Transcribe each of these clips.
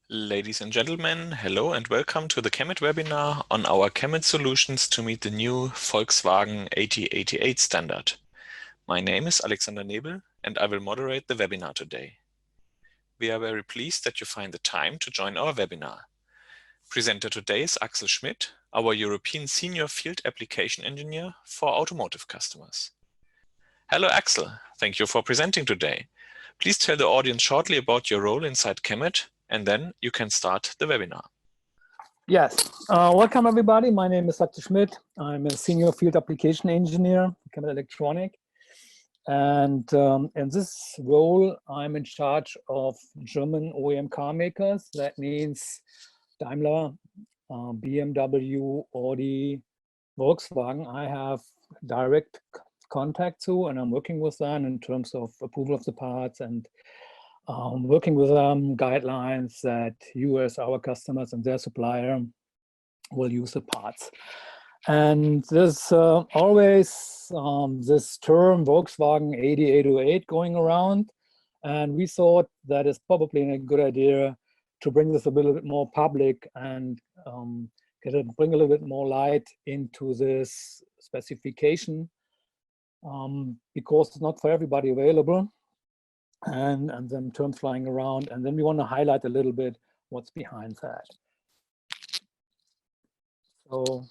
Ladies and gentlemen, hello and welcome to the KEMET webinar on our KEMET solutions to meet the new Volkswagen 8088 standard. My name is Alexander Nebel and I will moderate the webinar today. We are very pleased that you find the time to join our webinar. Presenter today is Axel Schmidt, our European Senior Field Application Engineer for automotive customers. Hello Axel, thank you for presenting today. Please tell the audience shortly about your role inside KEMET, and then you can start the webinar. Yes, welcome everybody. My name is Axel Schmidt. I'm a Senior Field Application Engineer at KEMET Electronic. And in this role, I'm in charge of German OEM car makers. That means Daimler, BMW, Audi, Volkswagen. I have direct contact to, and I'm working with them in terms of approval of the parts and working with them guidelines that you as our customers and their supplier will use the parts. And there's always this term Volkswagen 8008 going around, and we thought that it's probably a good idea to bring this a little bit more public and bring a little bit more light into this specification, because it's not for everybody available. And then terms flying around, and then we want to highlight a little bit what's behind that. So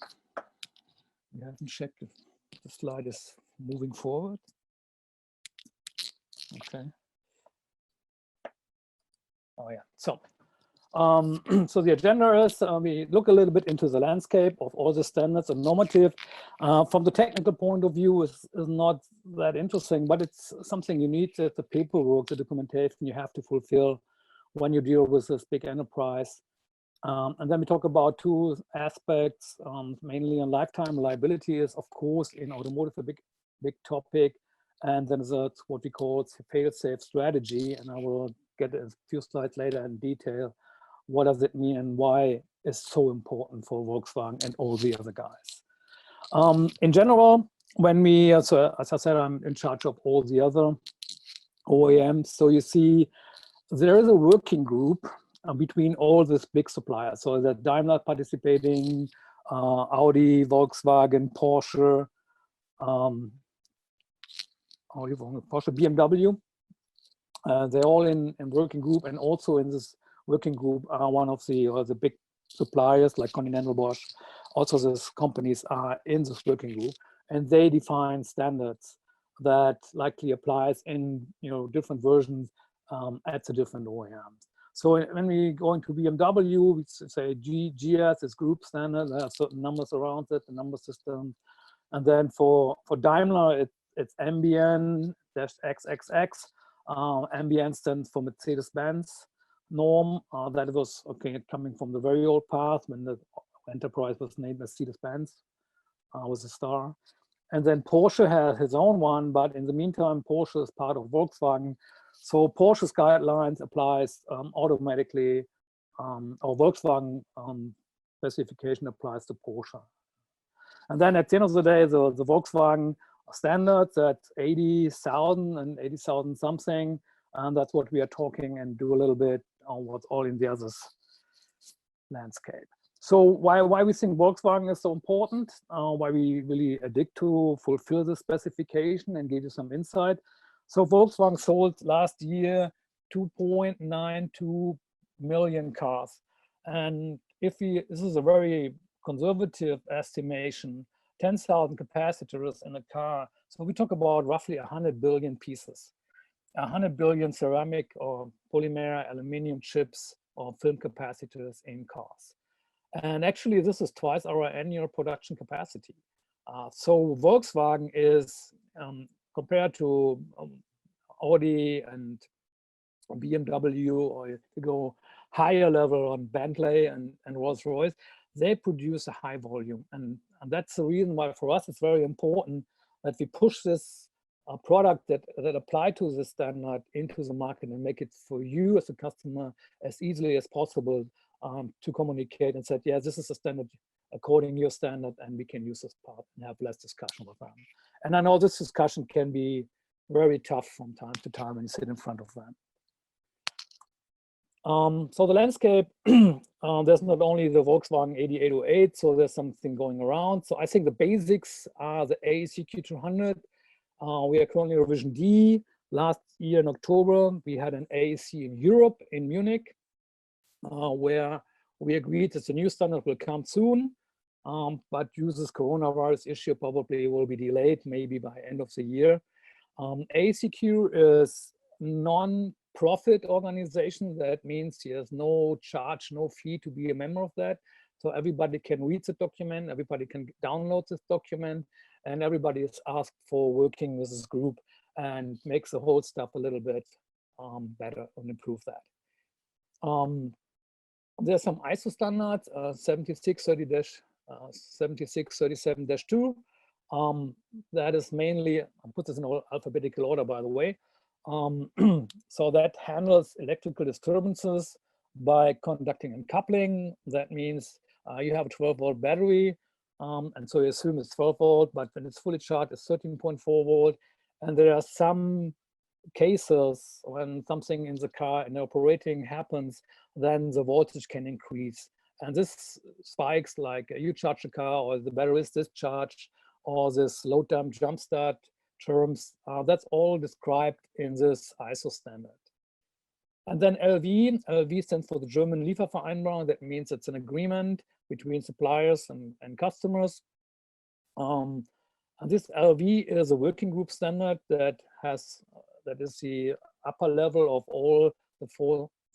we haven't checked if the slide is moving forward. Okay. Oh yeah. So so the agenda is we look a little bit into the landscape of all the standards and normative. From the technical point of view, is not that interesting, but it's something you need, the paperwork, the documentation you have to fulfill when you deal with this big enterprise. And then we talk about two aspects, mainly on lifetime liability is, of course, in automotive a big topic. And then there's what we call fail-safe strategy. And I will get a few slides later in detail. What does it mean and why it's so important for Volkswagen and all the other guys? In general, when we, so as I said, I'm in charge of all the other OEMs. So you see, there is a working group between all these big suppliers. So that Daimler participating, Audi, Volkswagen, Porsche, BMW. They're all in working group, and also in this working group are one of the big suppliers like Continental, Bosch. Also, these companies are in this working group, and they define standards that likely applies in different versions at the different OEMs. So when we go into BMW, we say GS is group standard. There are certain numbers around it, the number system, and then for Daimler it's MBN-XXX. MBN stands for Mercedes-Benz norm. That was coming from the very old path when the enterprise was named Mercedes-Benz with a star. And then Porsche has his own one, but in the meantime, Porsche is part of Volkswagen. So Porsche's guidelines applies automatically, or Volkswagen specification applies to Porsche. And then at the end of the day, the Volkswagen standards at 80,000 and 80,000 something, and that's what we are talking and do a little bit on what's all in the others landscape. So why we think Volkswagen is so important, why we really addict to fulfill the specification and give you some insight. So Volkswagen sold last year 2.92 million cars. And this is a very conservative estimation, 10,000 capacitors in a car. So we talk about roughly 100 billion pieces, 100 billion ceramic or polymer aluminum chips or film capacitors in cars. And actually, this is twice our annual production capacity. So Volkswagen is, compared to Audi and BMW, or you go higher level on Bentley and Rolls-Royce, they produce a high volume. And that's the reason why for us it's very important that we push this product that apply to the standard into the market and make it for you as a customer as easily as possible to communicate and say, yeah, this is a standard according to your standard, and we can use this part and have less discussion with them. And I know this discussion can be very tough from time to time when you sit in front of them. So the landscape, there's not only the Volkswagen 8808, so there's something going around. So I think the basics are the AEC-Q200. We are currently revision D. Last year in October, we had an AEC in Europe, in Munich, where we agreed that the new standard will come soon, but due to this coronavirus issue, probably will be delayed, maybe by end of the year. AEC-Q is non-profit organization. That means there's no charge, no fee to be a member of that. So everybody can read the document, everybody can download this document, and everybody is asked for working with this group and makes the whole stuff a little bit better and improve that. There's some ISO standards, 7637-2. That is mainly, I put this in alphabetical order, by the way. So that handles electrical disturbances by conducting and coupling. That means you have a 12-volt battery, and so you assume it's 12 volt, but when it's fully charged, it's 13.4 volt. And there are some cases when something in the car and operating happens, then the voltage can increase. And this spikes like you charge a car or the battery is discharged or this low dump jump start terms. That's all described in this ISO standard. And then LV. LV stands for the German Liefervereinbarung. That means it's an agreement between suppliers and customers. And this LV is a working group standard that is the upper level of all the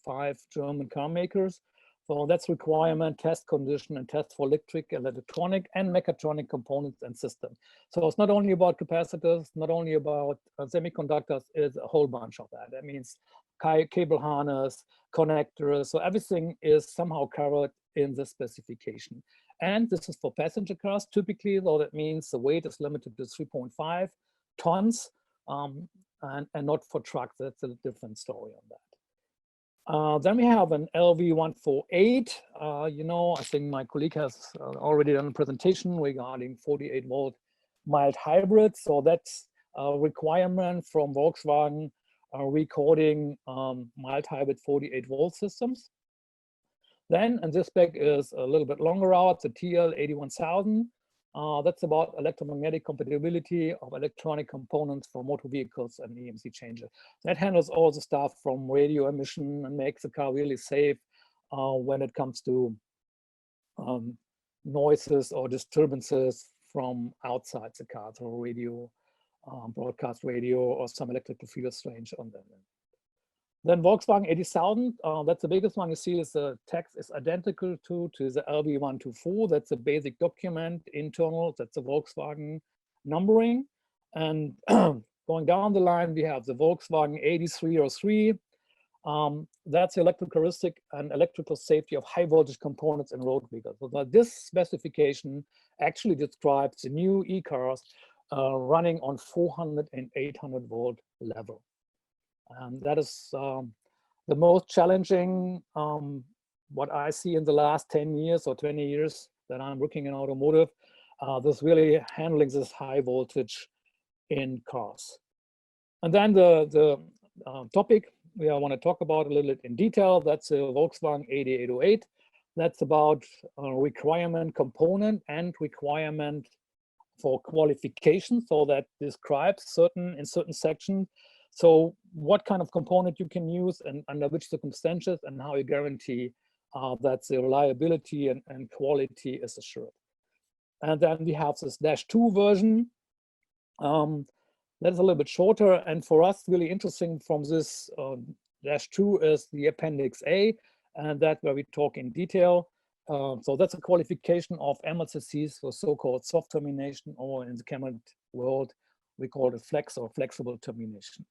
4-5 German car makers. So that's requirement, test condition, and test for electric, electronic, and mechatronic components and systems. So it's not only about capacitors, not only about semiconductors, it's a whole bunch of that. That means cable harness, connectors, so everything is somehow covered in the specification. And this is for passenger cars typically, though that means the weight is limited to 3.5 tons, and not for trucks. That's a different story on that. Then we have an LV808. You know, I think my colleague has already done a presentation regarding 48 volt mild hybrid. So that's a requirement from Volkswagen recording mild hybrid 48 volt systems. Then, and this spec is a little bit longer out, the TL81000. That's about electromagnetic compatibility of electronic components for motor vehicles and EMC changer. That handles all the stuff from radio emission and makes the car really safe when it comes to noises or disturbances from outside the car, so radio, broadcast radio, or some electrical field range on them. Then Volkswagen 80,000, that's the biggest one you see is the text is identical to the LV124. That's a basic document, internal, that's the Volkswagen numbering. And going down the line, we have the Volkswagen 8303. That's the electrocharistic and electrical safety of high voltage components in road vehicles. So this specification actually describes the new e-cars running on 400 and 800 volt level. And that is the most challenging, what I see in the last 10 years or 20 years that I'm working in automotive, this really handling this high voltage in cars. And then the topic I want to talk about a little bit in detail, that's the Volkswagen 8808. That's about requirement component and requirement for qualification. So that describes in certain sections. So what kind of component you can use and under which circumstances and how you guarantee that the reliability and quality is assured. And then we have this -2 version. That's a little bit shorter. And for us, really interesting from this -2 is the Appendix A, and that's where we talk in detail. So that's a qualification of MLCCs for so-called soft termination, or in the KEMET world, we call it flex or flexible termination.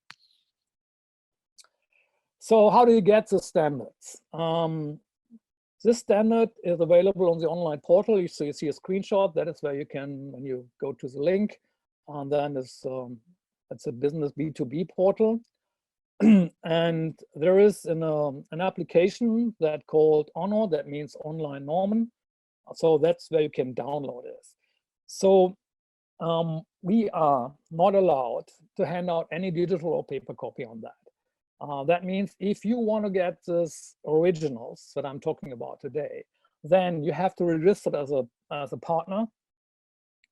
So how do you get the standards? This standard is available on the online portal. So you see a screenshot. That is where you can, when you go to the link, and then it's a business B2B portal. And there is an application that called Honor, that means online Norman. So that's where you can download it. So we are not allowed to hand out any digital or paper copy on that. That means if you want to get this originals that I'm talking about today, then you have to register as a partner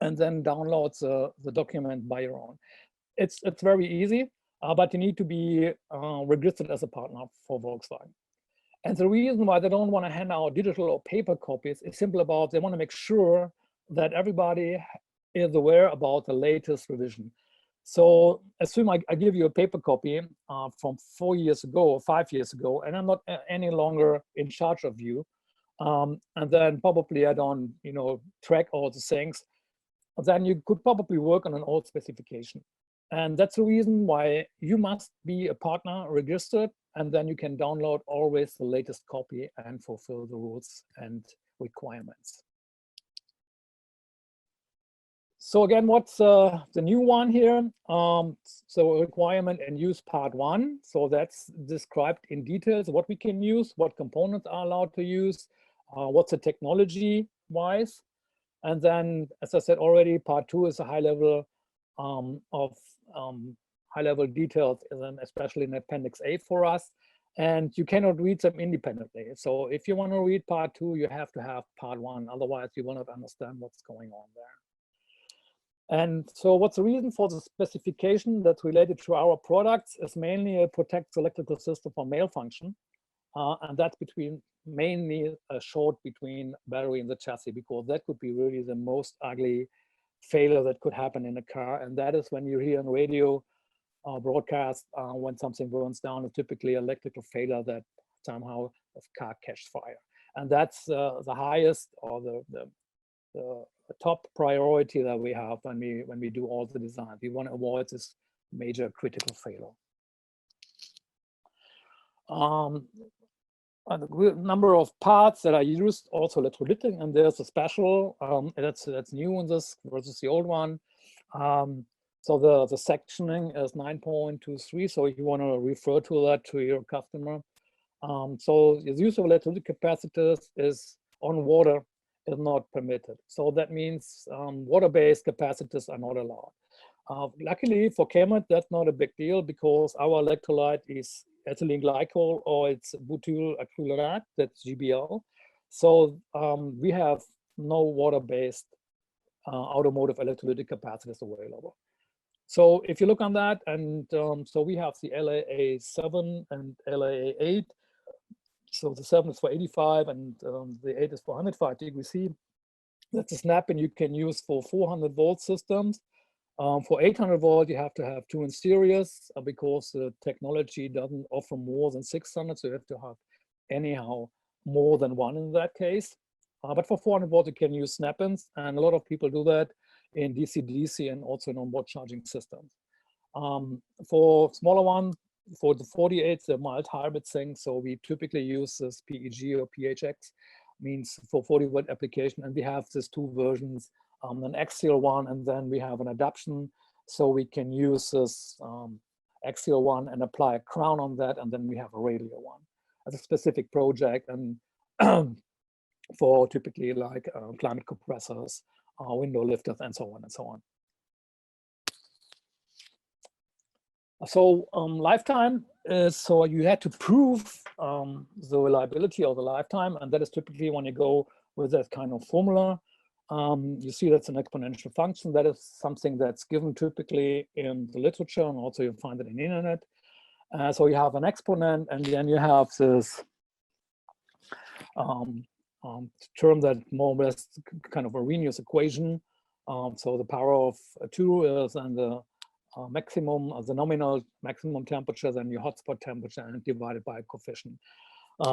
and then download the document by your own. It's very easy, but you need to be registered as a partner for Volkswagen. And the reason why they don't want to hand out digital or paper copies is simple about they want to make sure that everybody is aware about the latest revision. So assume I give you a paper copy from 4 years ago or 5 years ago, and I'm not any longer in charge of you. And then probably I don't, track all the things. Then you could probably work on an old specification. And that's the reason why you must be a partner registered, and then you can download always the latest copy and fulfill the rules and requirements. So again, what's the new one here? So requirement and use part 1. So that's described in details what we can use, what components are allowed to use, what's the technology wise. And then, as I said already, part 2 is a high level of high-level details, especially in Appendix A for us, and you cannot read them independently. So if you want to read part 2, you have to have part 1, otherwise you will not understand what's going on there. And so what's the reason for the specification that's related to our products is mainly it protects the electrical system from malfunction, and that's mainly a short between battery and the chassis, because that could be really the most ugly failure that could happen in a car. And that is when you hear on radio broadcast when something burns down, a typically electrical failure that somehow the car catches fire. And that's the highest or the top priority that we have when we do all the design. We want to avoid this major critical failure. The number of parts that are used, also electrolytic, and there's a special that's new in this versus the old one. So the sectioning is 9.23. So if you want to refer to that to your customer, so the use of electrolytic capacitors is on water is not permitted. So that means water-based capacitors are not allowed. Luckily for KEMET, that's not a big deal because our electrolyte is ethylene glycol or it's butyl acrylamide, that's GBL. So we have no water-based automotive electrolytic capacitors available. So if you look on that, and so we have the LAA7 and LAA8. So the 7 is for 85 and the 8 is for 105 degrees C. That's a snap-in you can use for 400 volt systems. For 800 volt, you have to have 2 in series because the technology doesn't offer more than 600. So you have to have anyhow more than 1 in that case. But for 400 volt, you can use snap-ins, and a lot of people do that in DC-DC and also in onboard charging systems. For smaller one, for the 48, the mild hybrid thing, so we typically use this PEG or PHX, means for 40 volt application, and we have these 2 versions, an axial one, and then we have an adaptation, so we can use this axial one and apply a crown on that, and then we have a radial one as a specific project, and for typically like climate compressors, window lifters, and so on and so on. So lifetime is, so you had to prove the reliability of the lifetime, and that is typically when you go with that kind of formula. You see that's an exponential function. That is something that's given typically in the literature, and also you find it in the internet. So you have an exponent, and then you have this term that more or less kind of Arrhenius equation. So the power of 2 is and the maximum, the nominal maximum temperature, then your hotspot temperature, and divided by a coefficient.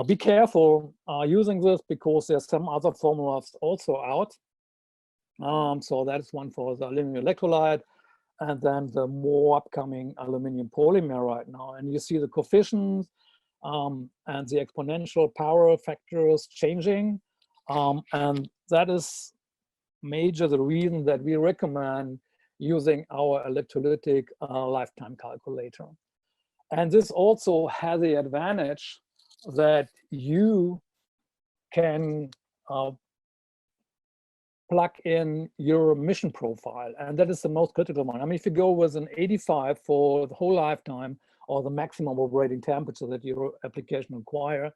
Be careful using this because there's some other formulas also out. So that is one for the aluminum electrolyte, and then the more upcoming aluminum polymer right now. And you see the coefficients and the exponential power factors changing. And that is major the reason that we recommend using our electrolytic lifetime calculator. And this also has the advantage that you can plug in your emission profile, and that is the most critical one. I mean, if you go with an 85 for the whole lifetime, or the maximum operating temperature that your application require,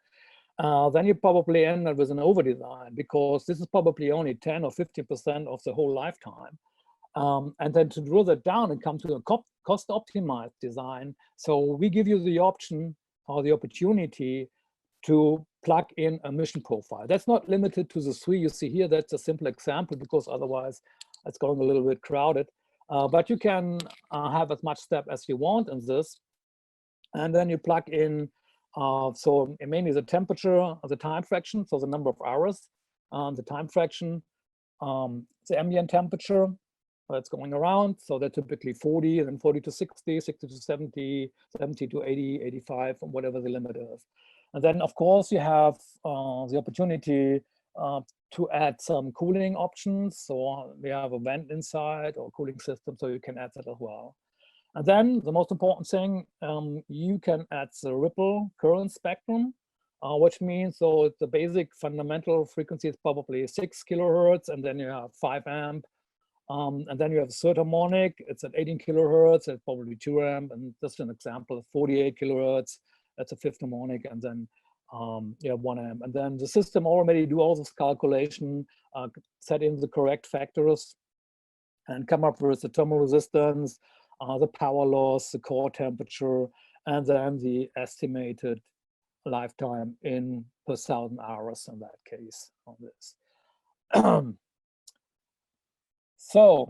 then you probably end up with an over-design, because this is probably only 10 or 50% of the whole lifetime. And then to draw that down and come to a cost-optimized design, so we give you the option or the opportunity to plug in a mission profile. That's not limited to the 3 you see here. That's a simple example, because otherwise it's going a little bit crowded. But you can have as much step as you want in this. And then you plug in, so mainly the temperature, the time fraction, so the number of hours, the time fraction, the ambient temperature that's going around. So they're typically 40, and then 40 to 60, 60 to 70, 70 to 80, 85, whatever the limit is. And then, of course, you have the opportunity to add some cooling options. So we have a vent inside or cooling system, so you can add that as well. And then the most important thing, you can add the ripple current spectrum, which means, so the basic fundamental frequency is probably 6 kilohertz, and then you have 5 amp. And then you have a third harmonic, it's at 18 kilohertz, it's probably 2 amp, and just an example, 48 kilohertz, that's a fifth harmonic, and then you have 1 amp. And then the system already do all this calculation, set in the correct factors, and come up with the thermal resistance, the power loss, the core temperature, and then the estimated lifetime in per 1,000 hours in that case on this. So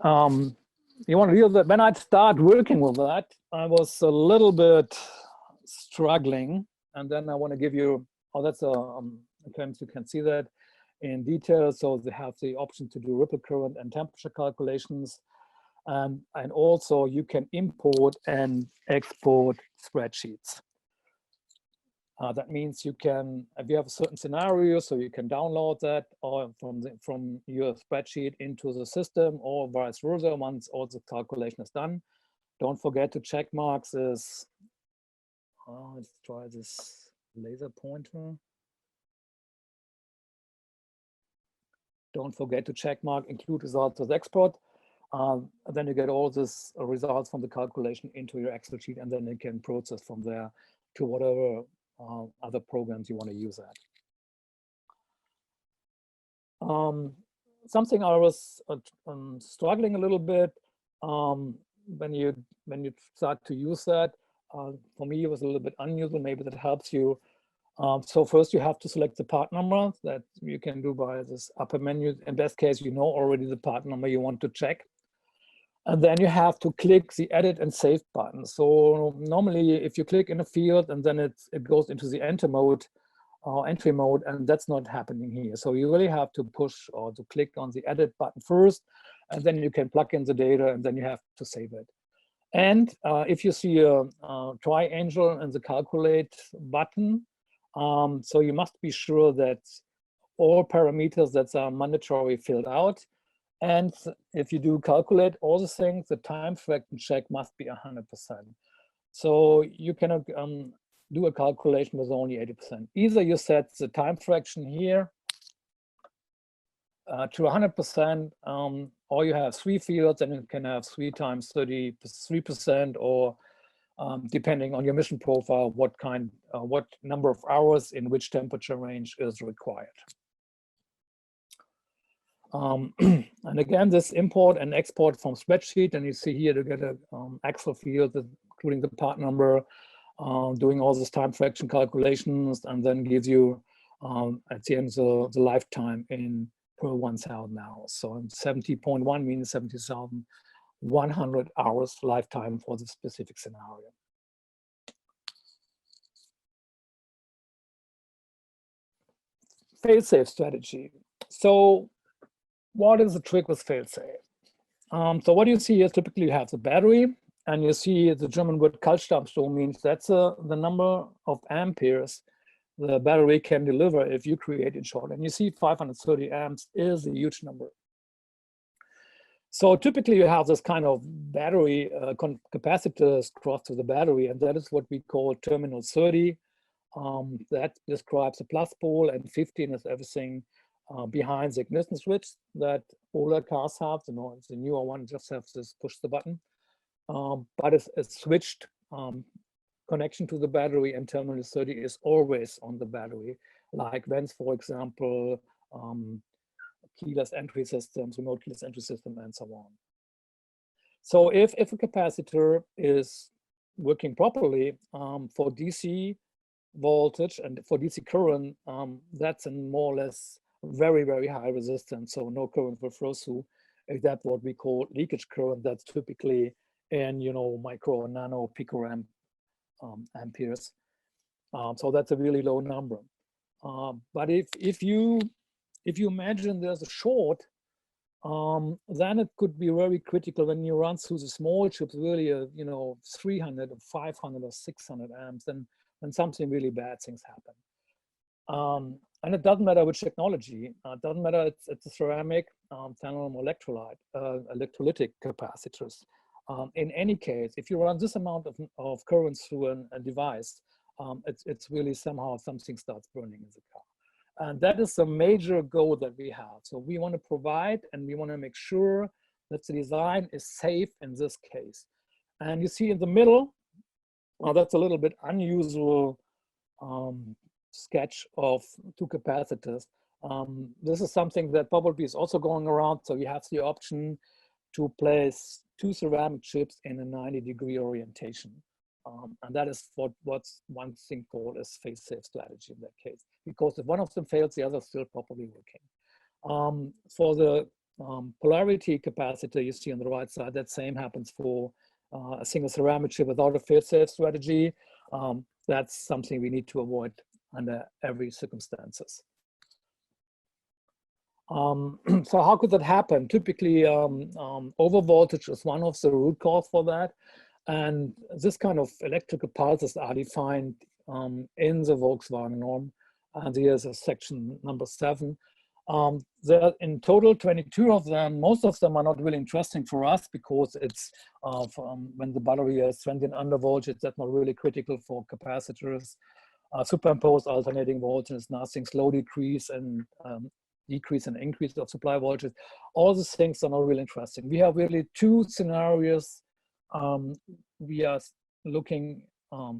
you want to hear that when I start working with that, I was a little bit struggling, and then I want to give you, oh, that's you can see that in detail. So they have the option to do ripple current and temperature calculations, and also you can import and export spreadsheets. That means you can, if you have a certain scenario, so you can download that or from your spreadsheet into the system, or vice versa once all the calculation is done. Don't forget to check marks this. Let's try this laser pointer. Don't forget to check mark include results as export. Then you get all this results from the calculation into your Excel sheet, and then you can process from there to whatever other programs you want to use that. Something I was struggling a little bit when you start to use that. For me, it was a little bit unusual. Maybe that helps you. So first, you have to select the part number that you can do by this upper menu. In best case, you know already the part number you want to check. And then you have to click the edit and save button. So normally if you click in a field and then it goes into the enter mode or entry mode, and that's not happening here. So you really have to push or to click on the edit button first, and then you can plug in the data, and then you have to save it. And if you see a triangle in the calculate button, so you must be sure that all parameters that are mandatory filled out. And if you do calculate all the things, the time fraction check must be 100%. So you cannot do a calculation with only 80%. Either you set the time fraction here to 100%, or you have 3 fields, and you can have 3 times 33%, or depending on your mission profile, what number of hours in which temperature range is required. And again, this import and export from spreadsheet, and you see here to get a Excel field, including the part number, doing all this time fraction calculations, and then gives you at the end the lifetime in per 1,000 hours. So 70.1 means 70,100 hours lifetime for the specific scenario. Failsafe strategy. So what is the trick with failsafe? So what you see is typically you have the battery, and you see the German word Kaltstarmstrom means that's the number of amperes the battery can deliver if you create it short. And you see 530 amps is a huge number. So typically you have this kind of battery capacitors cross to the battery, and that is what we call terminal 30. That describes the plus pole, and 15 is everything behind the ignition switch that older cars have. The newer one just has this push the button, but it's switched connection to the battery, and terminal 30 is always on the battery, like vents, for example, keyless entry systems, remote keyless entry system, and so on. So if a capacitor is working properly for DC voltage and for DC current, that's a more or less very, very high resistance, so no current will flow through. That's what we call leakage current. That's typically in, you know, micro or nano picoamp amperes. So that's a really low number. But if you imagine there's a short, then it could be very critical when you run through the small chips, really, you know, 300 or 500 or 600 amps, then something really bad things happen. And it doesn't matter which technology. It doesn't matter it's a ceramic, tantalum, electrolyte, electrolytic capacitors. In any case, if you run this amount of current through a device, it's really somehow something starts burning in the car. And that is a major goal that we have. So we want to provide and we want to make sure that the design is safe in this case. And you see in the middle, that's a little bit unusual sketch of two capacitors. This is something that probably is also going around. So you have the option to place two ceramic chips in a 90-degree orientation. And that is what's one thing called as failsafe strategy in that case, because if one of them fails, the other is still properly working. For the polarity capacitor you see on the right side, that same happens for a single ceramic chip without a failsafe strategy. That's something we need to avoid under every circumstances. So how could that happen? Typically, overvoltage is one of the root cause for that. And this kind of electrical pulses are defined in the Volkswagen norm. And here's a section number 7. There are in total 22 of them. Most of them are not really interesting for us because it's when the battery is transient under voltage, that's not really critical for capacitors. Superimposed alternating voltage is nothing, slow decrease and decrease and increase of supply voltage. All these things are not really interesting. We have really two scenarios we are looking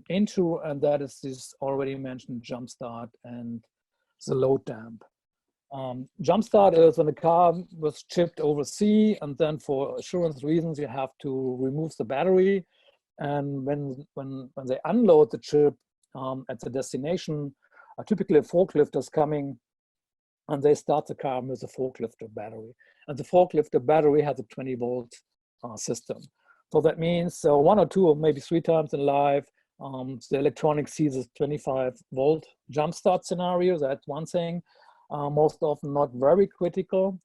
into, and that is this already mentioned jump start and the load damp. Jump start is when the car was chipped overseas, and then for assurance reasons you have to remove the battery, and when they unload the chip at the destination, typically a forklift is coming and they start the car with a forklift battery, and the forklift battery has a 20-volt system. So that means 1 or 2 or maybe 3 times in life, the electronic sees a 25-volt jump start scenario. That's one thing. Most often not very critical,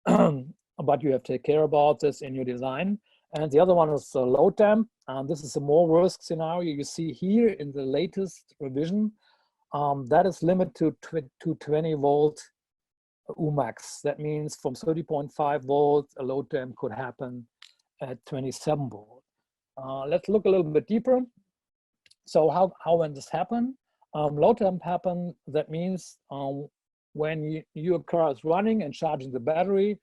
but you have to take care about this in your design. And the other one is load damp. This is a more worst scenario you see here in the latest revision. That is limited to 20-volt UMAX. That means from 30.5 volts, a load damp could happen at 27 volt. Let's look a little bit deeper. So how when this happen? Load damp happen, that means when your car is running and charging the battery,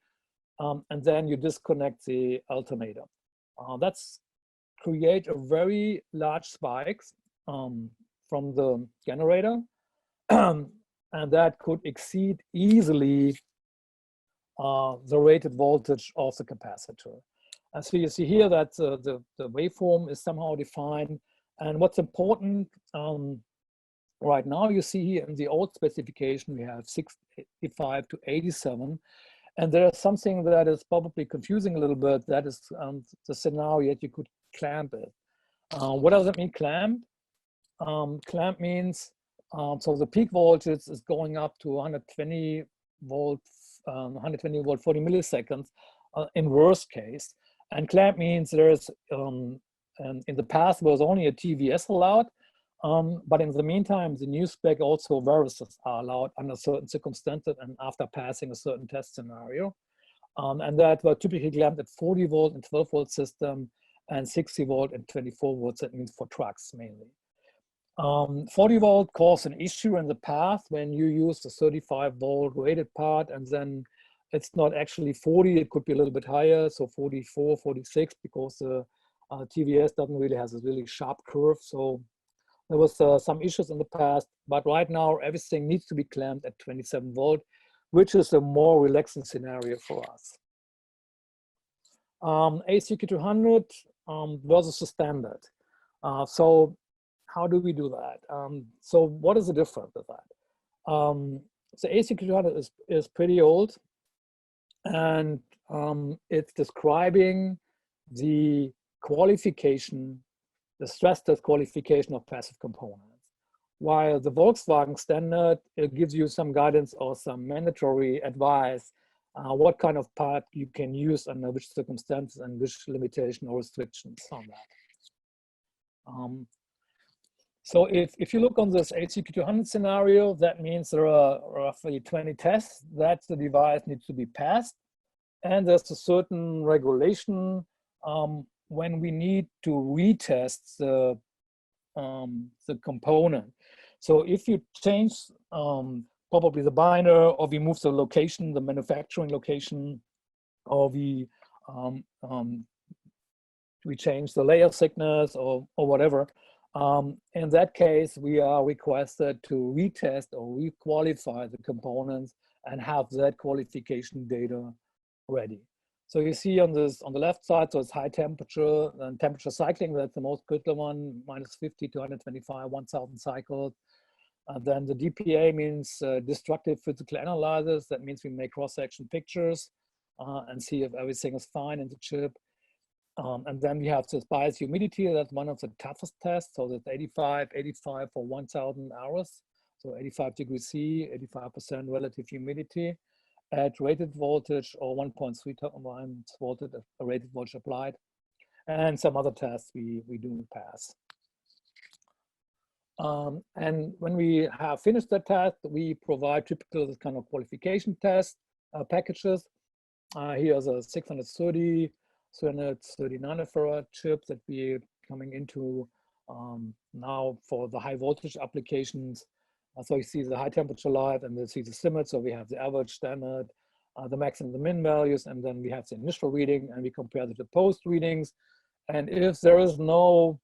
and then you disconnect the alternator. That's create a very large spikes from the generator, and that could exceed easily the rated voltage of the capacitor. And so you see here that the waveform is somehow defined. And what's important right now, you see here in the old specification, we have 65 to 87. And there's something that is probably confusing a little bit. That is the scenario that you could clamp it. What does it mean, clamp? Clamp means, so the peak voltage is going up to 120 volt, 40 milliseconds in worst case. And clamp means there's, in the past was only a TVS allowed, but in the meantime, the new spec also varices are allowed under certain circumstances and after passing a certain test scenario. And that were typically clamped at 40 volt and 12 volt system and 60 volt and 24 volts, that means for trucks mainly. 40 volt caused an issue in the past when you use the 35 volt rated part, and then it's not actually 40, it could be a little bit higher, so 44, 46, because the TVS doesn't really has a really sharp curve, so there was some issues in the past, but right now everything needs to be clamped at 27 volt, which is a more relaxing scenario for us. ACQ200 versus the standard. So how do we do that? So what is the difference with that? So ACQ200 is pretty old, and it's describing the qualification, the stress test qualification of passive components. While the Volkswagen standard, it gives you some guidance or some mandatory advice what kind of part you can use under which circumstances and which limitation or restrictions on that. So if you look on this ACQ200 scenario, that means there are roughly 20 tests that the device needs to be passed. And there's a certain regulation when we need to retest the component. So if you change probably the binder, or we move the location, the manufacturing location, or we change the layer thickness or whatever, in that case, we are requested to retest or requalify the components and have that qualification data ready. So you see on the left side, so it's high temperature and temperature cycling. That's the most critical one, minus 50 to 125, 1000 cycles. Then the DPA means destructive physical analysis. That means we make cross-section pictures and see if everything is fine in the chip. And then we have this bias humidity. That's one of the toughest tests. So that's 85 for 1000 hours. So 85 degrees C, 85% relative humidity at rated voltage or 1.3 times voltage, a rated voltage applied. And some other tests we do pass. And when we have finished the test, we provide typical kind of qualification test packages. Here's a 630, 330 nanofarad chip that we're coming into now for the high voltage applications. So you see the high temperature light, and we see the limit. So we have the average, standard, the max and the min values, and then we have the initial reading, and we compare the post readings. And if there is no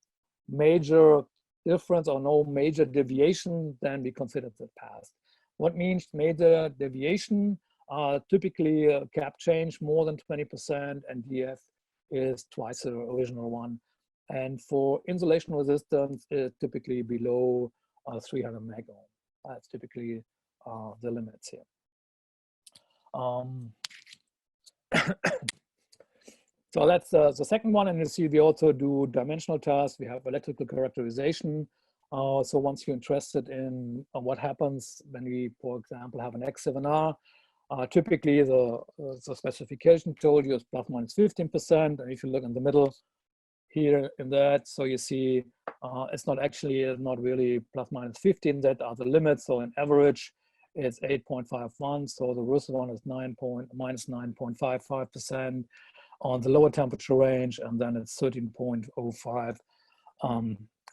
major difference or no major deviation, then we consider the passed. What means major deviation? Typically a cap change more than 20%, and DF is twice the original one. And for insulation resistance, it's typically below 300 megohm. That's typically the limits here. So that's the second one, and you see we also do dimensional tests. We have electrical characterization. So once you're interested in what happens when we, for example, have an X7R, typically the specification told you is plus minus 15%, and if you look in the middle here in that, so you see it's not really plus minus 15. That are the limits. So in average, it's 8.51. So the worst one is minus 9.55% on the lower temperature range, and then it's 13.05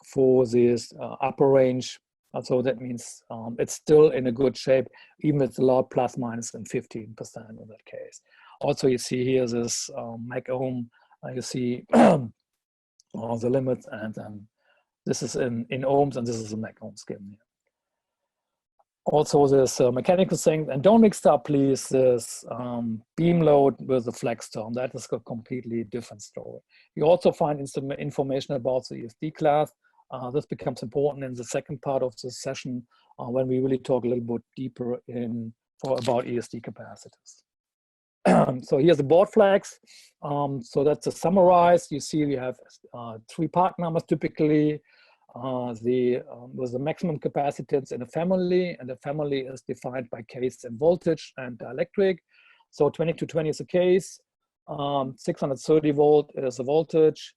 for this upper range. So that means it's still in a good shape, even if it's allowed plus minus than 15% in that case. Also, you see here this mec ohm. You see all the limits, and this is in ohms, and this is a mec ohm scheme here. Also, this mechanical thing, and don't mix up, please, this beam load with the flex term. That is a completely different story. You also find some information about the ESD class. This becomes important in the second part of the session when we really talk a little bit deeper about ESD capacitors. So here's the board flags. So that's a summarize. You see we have 3 part numbers typically. With the maximum capacitance in a family, and the family is defined by case and voltage and dielectric. So 2220 is a case, 630 volt is a voltage.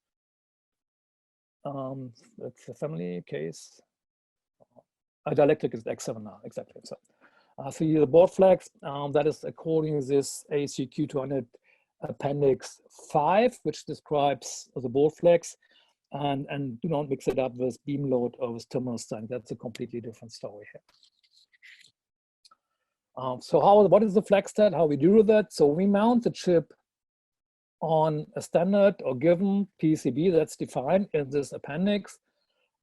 That's a family case. Dielectric is X7R, exactly. So here the board flags, that is according to this ACQ200 Appendix 5, which describes the board flags. And do not mix it up with beam load or with terminal strength. That's a completely different story here. So what is the flex stat? How we do that? So we mount the chip on a standard or given PCB that's defined in this appendix.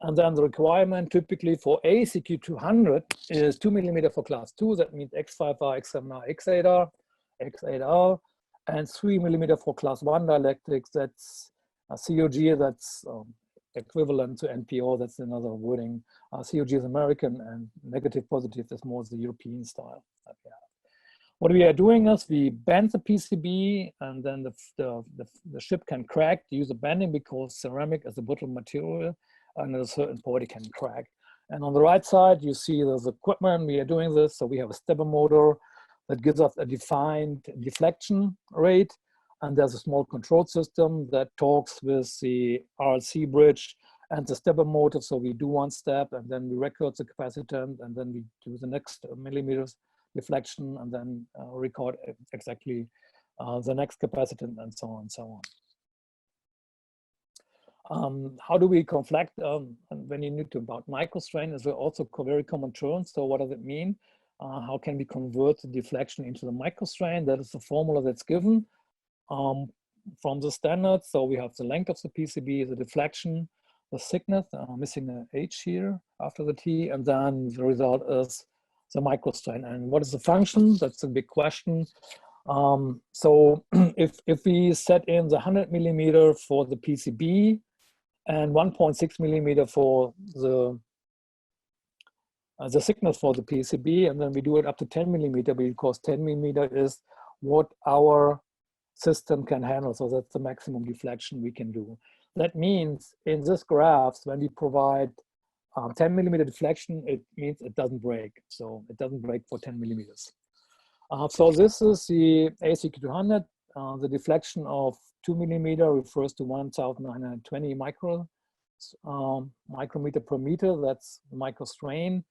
And then the requirement typically for ACQ200 is 2 millimeter for class 2. That means X5R, X7R, X8R, X8R, and 3 millimeter for class 1 dielectrics. That's a COG, that's equivalent to NPO. That's another wording. COG is American, and negative positive is more the European style that we have. What we are doing is we bend the PCB, and then the chip can crack due to bending because ceramic is a brittle material, and at a certain point it can crack. And on the right side, you see there's equipment. We are doing this. So we have a stepper motor that gives us a defined deflection rate. And there's a small control system that talks with the RLC bridge and the stepper motor. So we do one step, and then we record the capacitance, and then we do the next millimeters deflection, and then record exactly the next capacitance, and so on and so on. How do we conflict when you need to about microstrain is also a very common term. So what does it mean? How can we convert the deflection into the microstrain? That is the formula that's given from the standard. So we have the length of the PCB, the deflection, the thickness, missing an H here after the T, and then the result is the microstrain. And what is the function? That's a big question. So if we set in the 100 millimeter for the PCB, and 1.6 millimeter for the thickness for the PCB, and then we do it up to 10 millimeter because 10 millimeter is what our system can handle. So that's the maximum deflection we can do. That means in this graph, when we provide 10 millimeter deflection, it means it doesn't break. So it doesn't break for 10 millimeters. So this is the ACQ200. The deflection of 2 millimeter refers to 1,920 micrometer per meter. That's microstrain.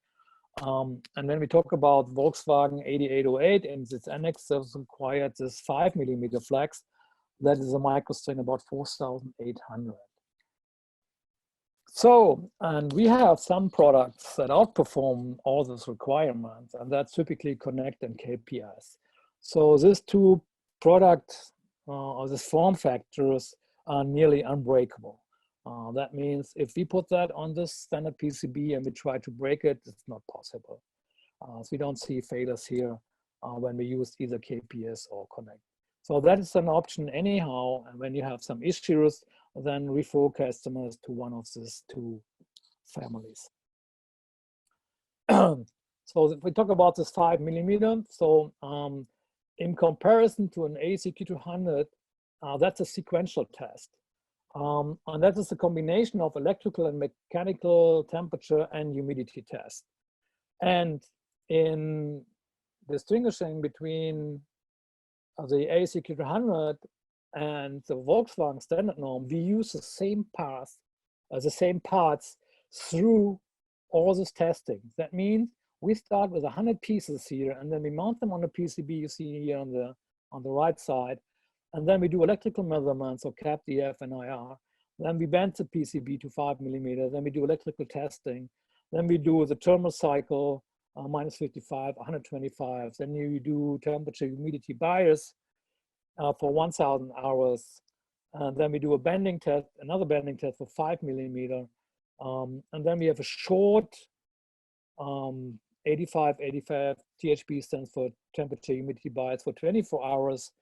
And when we talk about Volkswagen 8808 and its annex, there's required this 5 millimeter flex. That is a microstrain about 4,800. So, and we have some products that outperform all those requirements, and that's typically Connect and KPS. So these two products or these form factors are nearly unbreakable. That means if we put that on this standard PCB and we try to break it, it's not possible. So we don't see failures here when we use either KPS or Connect. So that is an option anyhow. And when you have some issues, then refer customers to one of these two families. So if we talk about this 5 millimeter, so in comparison to an ACQ200, that's a sequential test. And that is a combination of electrical and mechanical temperature and humidity test. And in distinguishing between the ACQ200 and the Volkswagen standard norm, we use the same path, the same parts through all this testing. That means we start with 100 pieces here, and then we mount them on the PCB you see here on the right side. And then we do electrical measurements, so CAP, DF, and IR. Then we bend the PCB to 5 millimeter. Then we do electrical testing. Then we do the thermal cycle, minus 55, 125. Then you do temperature humidity bias for 1,000 hours. And then we do a bending test, another bending test for 5 millimeter. And then we have a short 85, THB stands for temperature humidity bias for 24 hours.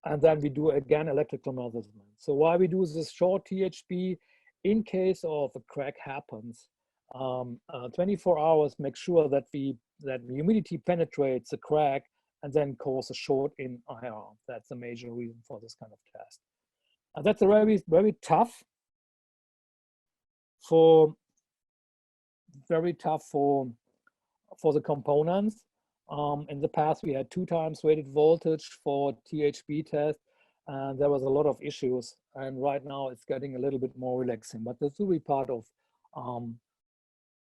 And then we do again electrical measurement. So why we do this short THB, in case of a crack happens, 24 hours, make sure that the humidity penetrates the crack and then cause a short in IR. That's a major reason for this kind of test. And that's a very, very tough for the components. In the past, we had 2 times rated voltage for THB test, and there was a lot of issues. And right now, it's getting a little bit more relaxing. But this will be part of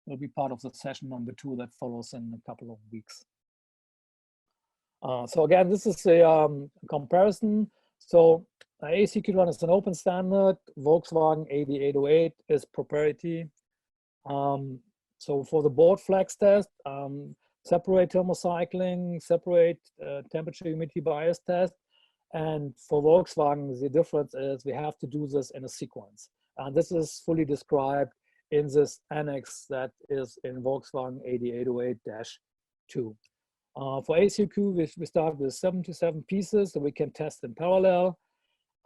the session number 2 that follows in a couple of weeks. So again, this is a comparison. So ACQ1 is an open standard. Volkswagen 8808 is proprietary. So for the board flex test, separate thermocycling, separate temperature humidity bias test, And for Volkswagen, the difference is we have to do this in a sequence. And this is fully described in this annex that is in Volkswagen 8808-2. For ACQ, we start with 77 pieces, so we can test in parallel.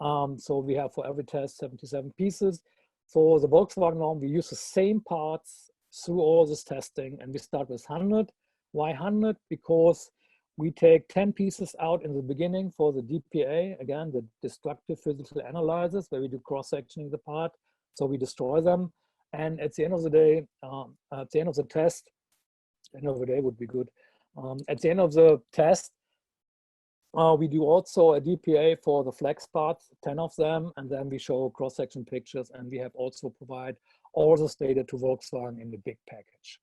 So we have for every test 77 pieces. For the Volkswagen norm, we use the same parts through all this testing, and we start with 100. Why 100? Because we take 10 pieces out in the beginning for the DPA, again, the destructive physical analysis, where we do cross-sectioning the part, so we destroy them. And at the end of the day, at the end of the test, end of the day would be good. At the end of the test, we do also a DPA for the flex parts, 10 of them, and then we show cross-section pictures, and we have also provide all this data to Volkswagen in the big package.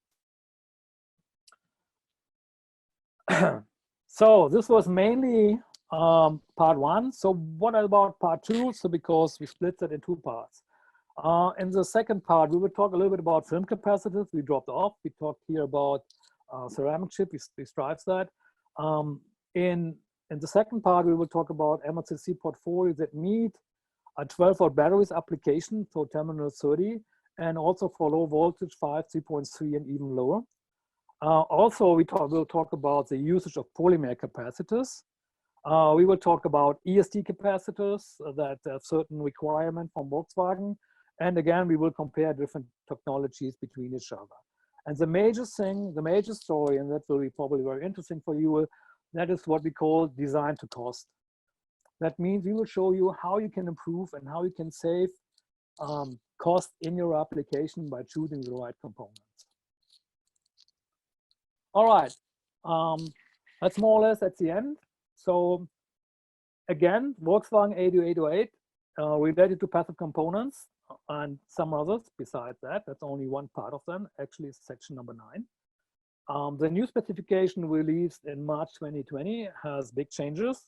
So this was mainly part one. So what about part two? So because we split it in two parts. In the second part, we will talk a little bit about film capacitors. We dropped off. We talked here about ceramic chip. We stripes that. In the second part, we will talk about MLCC portfolios that meet a 12-volt batteries application, so terminal 30, and also for low voltage 5, 3.3, and even lower. Also, we'll talk about the usage of polymer capacitors. We will talk about ESD capacitors that have certain requirement from Volkswagen. And again, we will compare different technologies between each other. And the major thing, the major story, and that will be probably very interesting for you, that is what we call design to cost. That means we will show you how you can improve and how you can save cost in your application by choosing the right components. All right, that's more or less at the end. So again, Volkswagen 8808 related to passive components and some others besides that. That's only one part of them. Actually, it's section number 9. The new specification released in March 2020 has big changes.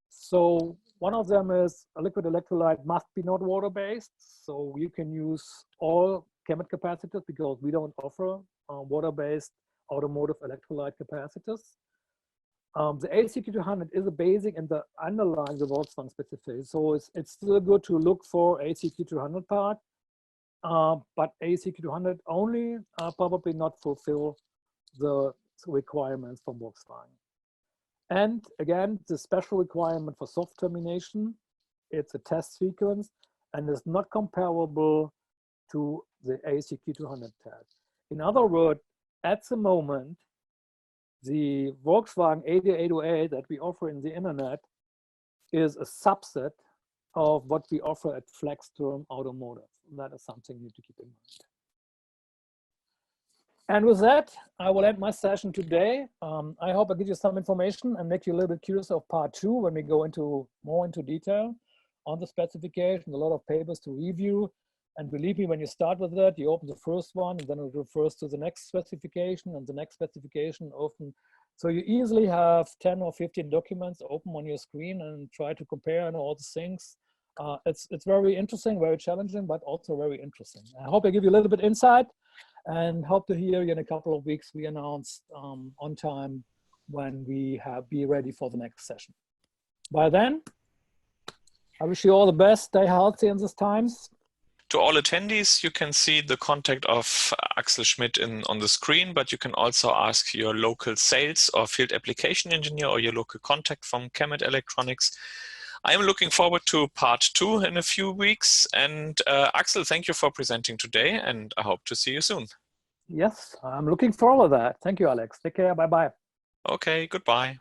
So one of them is a liquid electrolyte must be not water-based. So you can use all KEMET capacitors because we don't offer water-based automotive electrolyte capacitors. The ACQ200 is a basic and the underlying the Volkswagen specification. So it's still good to look for ACQ200 part, but ACQ200 only probably not fulfill the requirements from Volkswagen. And again, the special requirement for soft termination, it's a test sequence and is not comparable to the ACQ200 test. In other words, at the moment, the Volkswagen 8808 that we offer in the internet is a subset of what we offer at FlexTerm Automotive. That is something you need to keep in mind. And with that, I will end my session today. I hope I give you some information and make you a little bit curious of part 2 when we go more into detail on the specification, a lot of papers to review. And believe me, when you start with that, you open the first one, and then it refers to the next specification, and the next specification open. So you easily have 10 or 15 documents open on your screen and try to compare and all the things. It's very interesting, very challenging, but also very interesting. I hope I give you a little bit insight, and hope to hear you in a couple of weeks. We announced on time when we be ready for the next session. By then, I wish you all the best. Stay healthy in these times. To all attendees, you can see the contact of Axel Schmidt on the screen, but you can also ask your local sales or field application engineer or your local contact from KEMET Electronics. I'm looking forward to part 2 in a few weeks. And Axel, thank you for presenting today, and I hope to see you soon. Yes, I'm looking forward to that. Thank you, Alex. Take care. Bye-bye. Okay, goodbye.